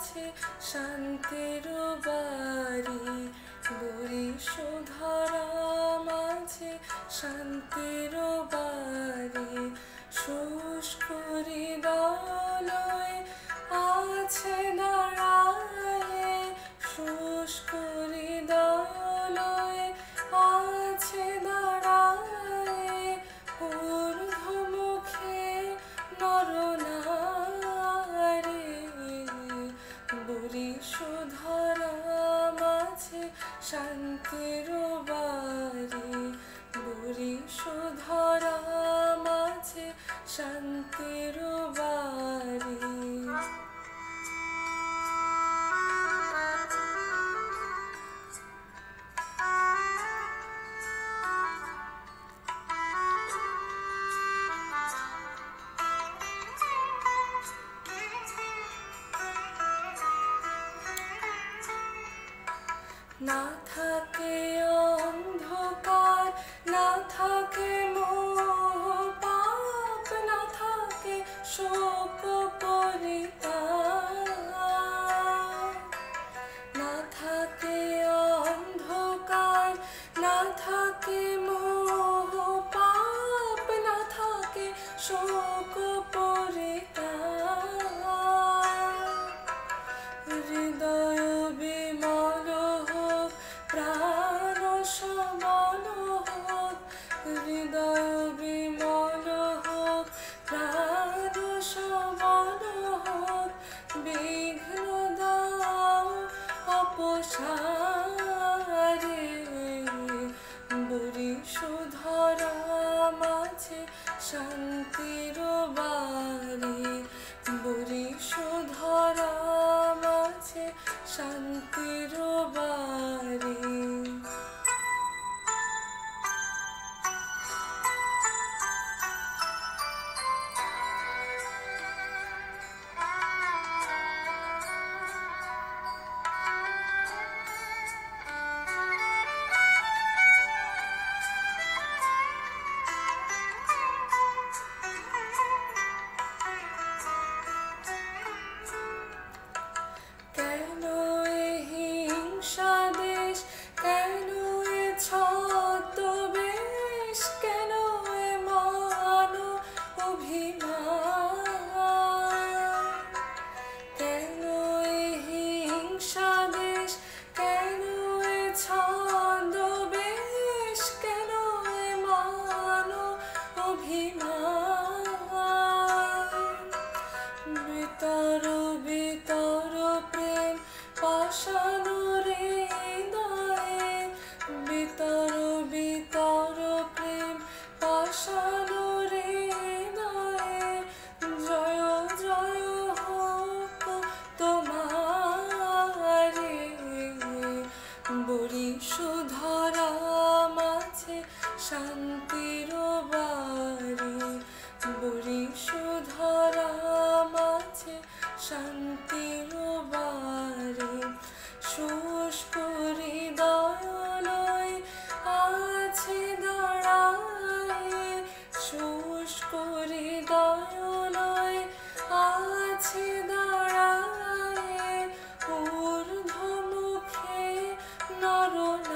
মাঝে শান্তির বাড়ি বরিশোধরা মাঝে শান্তির বাড়ি শুষ্ক হৃদয় আছে দাঁড়ায়ে শুষ্ক হৃদয় আছে দাঁড়ায়ে ঊর্ধ্বমুখে নরনারী বরিশোধরা মাঝে শান্তির বাড়ি বরিশোধরা মাঝে শান্তির বাড়ি। না থাকে অন্ধকার না থাকে মোহ পাপ না থাকে শোক পরিতাপ না থাকে অন্ধকার না থাকে মোহ পাপ না থাকে শোক পরিতাপ হৃদয় বিমল হোক প্রাণ সবল হোক হৃদয় বিমল হোক প্রাণ সবল হোক বিঘ্ন দাও অপসারে বরিশোধরা মাঝে শান্তির বাড়ি বরিশোধরা মাঝে শান্তির বাড়ি। কেন এ হিংসা দেশ কেন এ ছদ্মবেশ কেন এ মান অভিমান কেন এ হিংসা দেশ কেন এ ছদ্মবেশ কেন এ মান অভিমান বিতর বিতর প্রেম পাষাণ হৃদয়ে বিতর বিতর প্রেম পাষাণ হৃদয়ে জয় জয় হোক তোমারে বরিশোধরা মাঝে শান্তির বাড়ি বরিশোধরা মাঝে শান্তির বাড়ি শুষ্ক হৃদয় আছে দাঁড়ায়ে শুষ্ক হৃদয় আছে দাঁড়ায়ে ঊর্ধ্বমুখে নরনারী